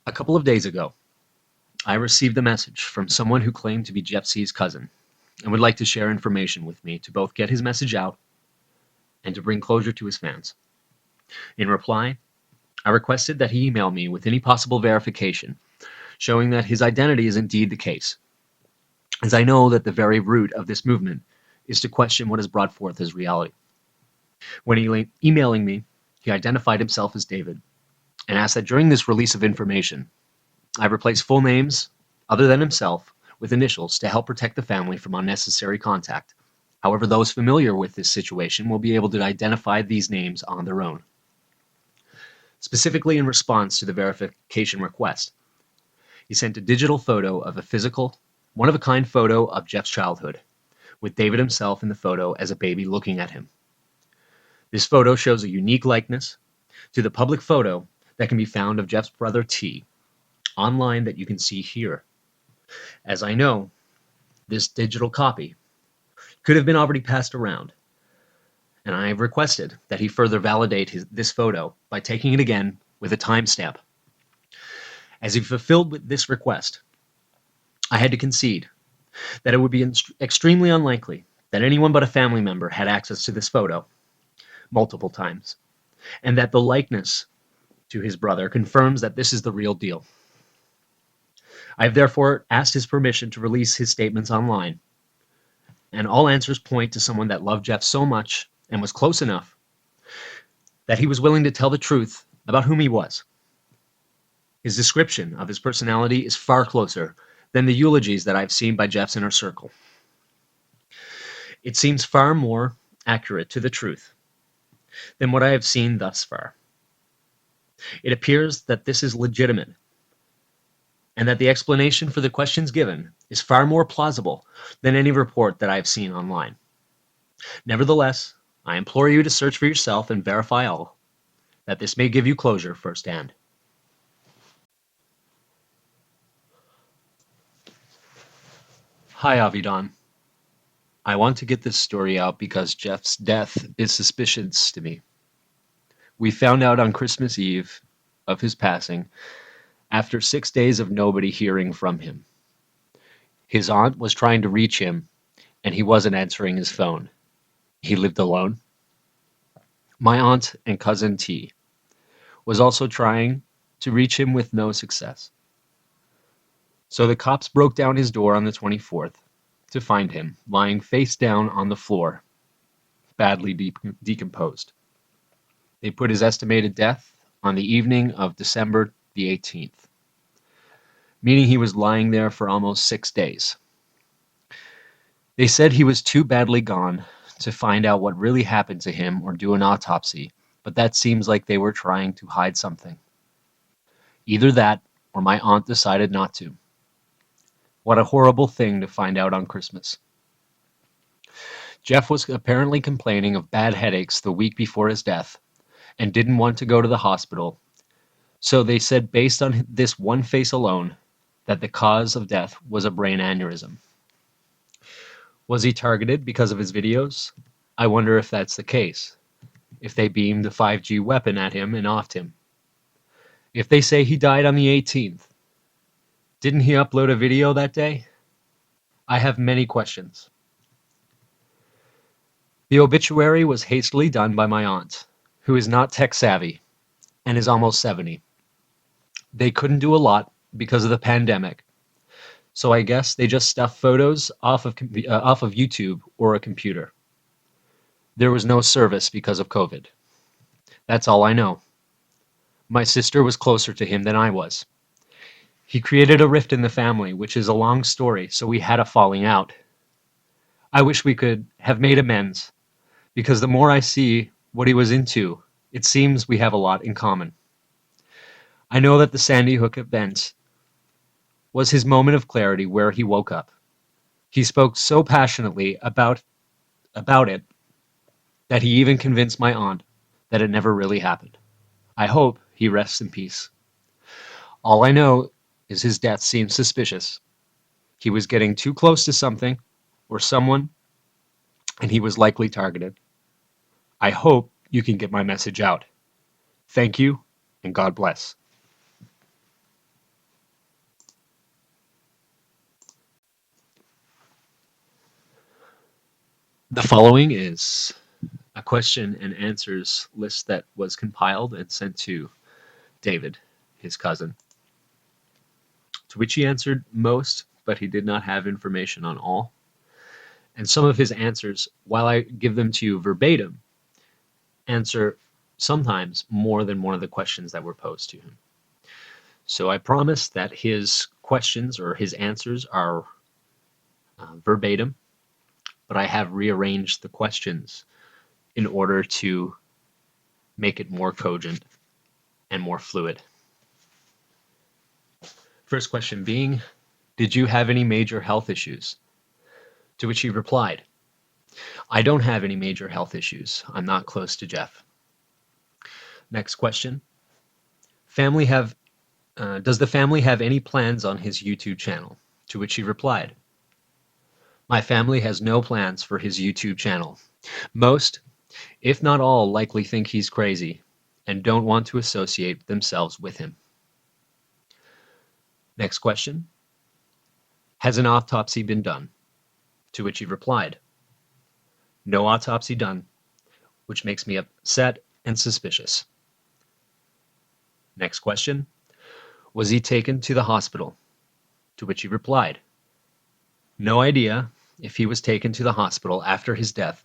A couple of days ago, I received a message from someone who claimed to be Jeff C's cousin and would like to share information with me to both get his message out and to bring closure to his fans. In reply, I requested that he email me with any possible verification showing that his identity is indeed the case, as I know that the very root of this movement is to question what is brought forth as reality. When emailing me, he identified himself as David and asked that during this release of information, I replace full names other than himself with initials to help protect the family from unnecessary contact. However, those familiar with this situation will be able to identify these names on their own. Specifically in response to the verification request, he sent a digital photo of a physical, one-of-a-kind photo of Jeff's childhood, with David himself in the photo as a baby looking at him. This photo shows a unique likeness to the public photo that can be found of Jeff's brother T online that you can see here. As I know, this digital copy could have been already passed around, and I have requested that he further validate this photo by taking it again with a timestamp. As he fulfilled this request, I had to concede that it would be extremely unlikely that anyone but a family member had access to this photo multiple times, and that the likeness to his brother confirms that this is the real deal. I have therefore asked his permission to release his statements online, and all answers point to someone that loved Jeff so much and was close enough that he was willing to tell the truth about whom he was. His description of his personality is far closer than the eulogies that I've seen by Jeff's inner circle. It seems far more accurate to the truth than what I have seen thus far. It appears that this is legitimate, and that the explanation for the questions given is far more plausible than any report that I have seen online. Nevertheless, I implore you to search for yourself and verify all, that this may give you closure firsthand. Hi, Avidan. I want to get this story out because Jeff's death is suspicious to me. We found out on Christmas Eve of his passing after 6 days of nobody hearing from him. His aunt was trying to reach him, and he wasn't answering his phone. He lived alone. My aunt and cousin T was also trying to reach him with no success. So the cops broke down his door on the 24th to find him lying face down on the floor, badly decomposed. They put his estimated death on the evening of December the 18th, meaning he was lying there for almost 6 days. They said he was too badly gone to find out what really happened to him or do an autopsy, but that seems like they were trying to hide something. Either that, or my aunt decided not to. What a horrible thing to find out on Christmas. Jeff was apparently complaining of bad headaches the week before his death and didn't want to go to the hospital, so they said based on this one face alone that the cause of death was a brain aneurysm. Was he targeted because of his videos? I wonder if that's the case. If they beamed a 5G weapon at him and offed him. If they say he died on the 18th, didn't he upload a video that day? I have many questions. The obituary was hastily done by my aunt, who is not tech savvy and is almost 70. They couldn't do a lot because of the pandemic, so I guess they just stuffed photos off of YouTube or a computer. There was no service because of COVID. That's all I know. My sister was closer to him than I was. He created a rift in the family, which is a long story, so we had a falling out. I wish we could have made amends, because the more I see what he was into, it seems we have a lot in common. I know that the Sandy Hook event was his moment of clarity where he woke up. He spoke so passionately about it that he even convinced my aunt that it never really happened. I hope he rests in peace. All I know is his death seems suspicious. He was getting too close to something or someone, and he was likely targeted. I hope you can get my message out. Thank you, and God bless. The following is a question and answers list that was compiled and sent to David, his cousin, to which he answered most, but he did not have information on all. And some of his answers, while I give them to you verbatim, answer sometimes more than one of the questions that were posed to him. So I promise that his questions or his answers are verbatim, but I have rearranged the questions in order to make it more cogent and more fluid. First question being, did you have any major health issues? To which he replied, I don't have any major health issues. I'm not close to Jeff. Next question, does the family have any plans on his YouTube channel? To which he replied, my family has no plans for his YouTube channel. Most, if not all, likely think he's crazy and don't want to associate themselves with him. Next question, has an autopsy been done? To which he replied, no autopsy done, which makes me upset and suspicious. Next question, was he taken to the hospital? To which he replied, no idea if he was taken to the hospital after his death,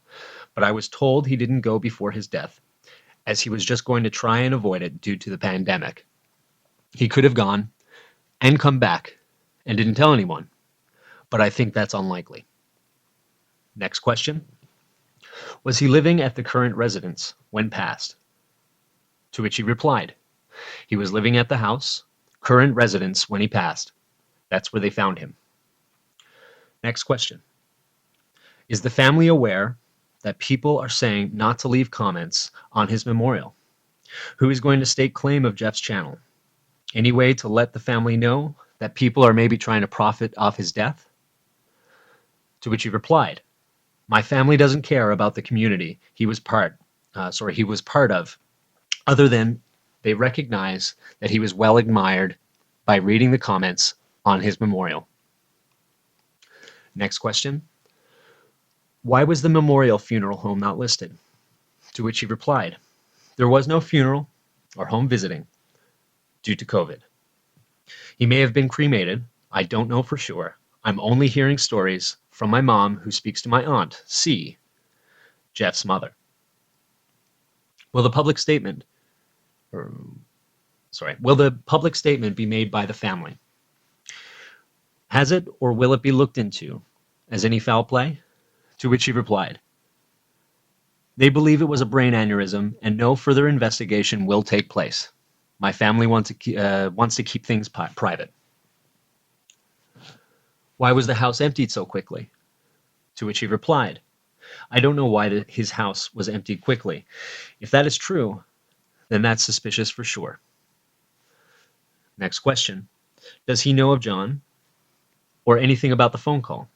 but I was told he didn't go before his death, as he was just going to try and avoid it due to the pandemic. He could have gone and come back and didn't tell anyone, but I think that's unlikely. Next question, was he living at the current residence when passed? To which he replied, he was living at the house, current residence, when he passed. That's where they found him. Next question, is the family aware that people are saying not to leave comments on his memorial? Who is going to stake claim of Jeff's channel? Any way to let the family know that people are maybe trying to profit off his death? To which he replied, my family doesn't care about the community he was part of, other than they recognize that he was well admired by reading the comments on his memorial. Next question, why was the memorial funeral home not listed? To which he replied, there was no funeral or home visiting due to COVID. He may have been cremated. I don't know for sure. I'm only hearing stories from my mom, who speaks to my aunt, C, Jeff's mother. Will the public statement be made by the family? Has it, or will it be looked into as any foul play? To which he replied, they believe it was a brain aneurysm and no further investigation will take place. My family wants to keep things private. Why was the house emptied so quickly? To which he replied, I don't know why his house was emptied quickly. If that is true, then that's suspicious for sure. Next question, does he know of John or anything about the phone call?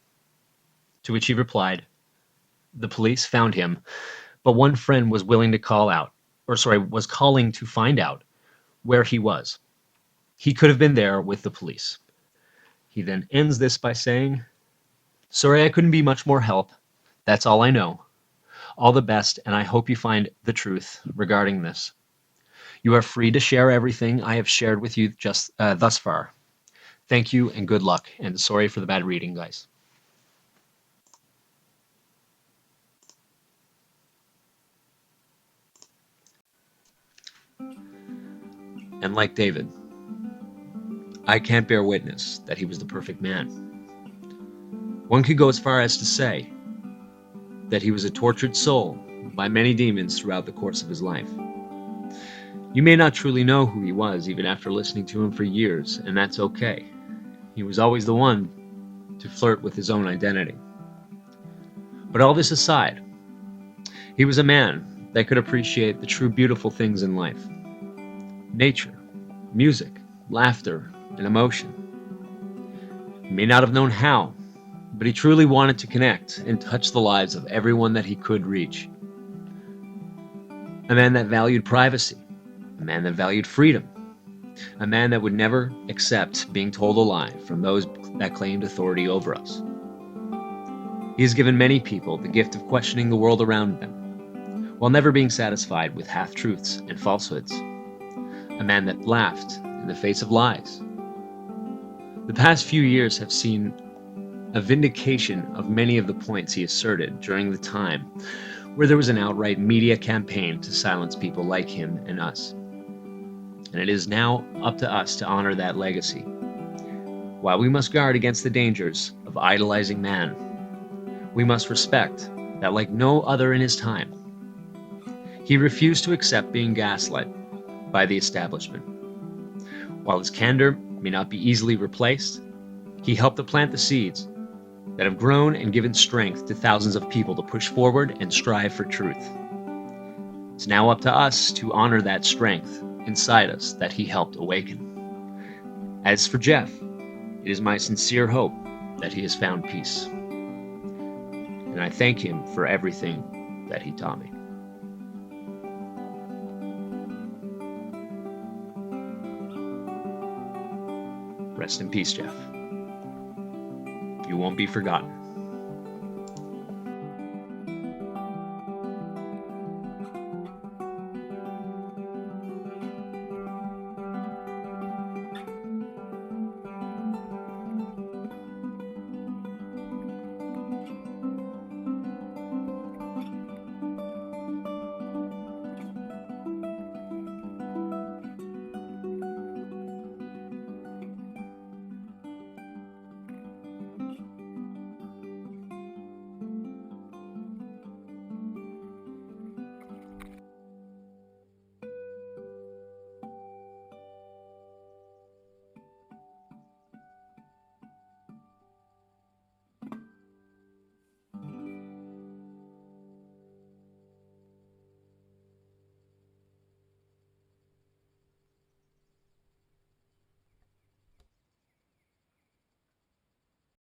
To which he replied, the police found him, but one friend was willing to was calling to find out where he was. He could have been there with the police. He then ends this by saying, sorry I couldn't be much more help. That's all I know. All the best, and I hope you find the truth regarding this. You are free to share everything I have shared with you just thus far. Thank you and good luck, and sorry for the bad reading, guys. And like David, I can't bear witness that he was the perfect man. One could go as far as to say that he was a tortured soul by many demons throughout the course of his life. You may not truly know who he was even after listening to him for years, and that's okay. He was always the one to flirt with his own identity. But all this aside, he was a man that could appreciate the true beautiful things in life. Nature, music, laughter, and emotion. He may not have known how, but he truly wanted to connect and touch the lives of everyone that he could reach. A man that valued privacy, a man that valued freedom, a man that would never accept being told a lie from those that claimed authority over us. He has given many people the gift of questioning the world around them, while never being satisfied with half-truths and falsehoods. A man that laughed in the face of lies. The past few years have seen a vindication of many of the points he asserted during the time where there was an outright media campaign to silence people like him and us. And it is now up to us to honor that legacy. While we must guard against the dangers of idolizing man, we must respect that, like no other in his time, he refused to accept being gaslit by the establishment. While his candor may not be easily replaced, he helped to plant the seeds that have grown and given strength to thousands of people to push forward and strive for truth. It's now up to us to honor that strength inside us that he helped awaken. As for Jeff, it is my sincere hope that he has found peace. And I thank him for everything that he taught me. Rest in peace, Jeff. You won't be forgotten.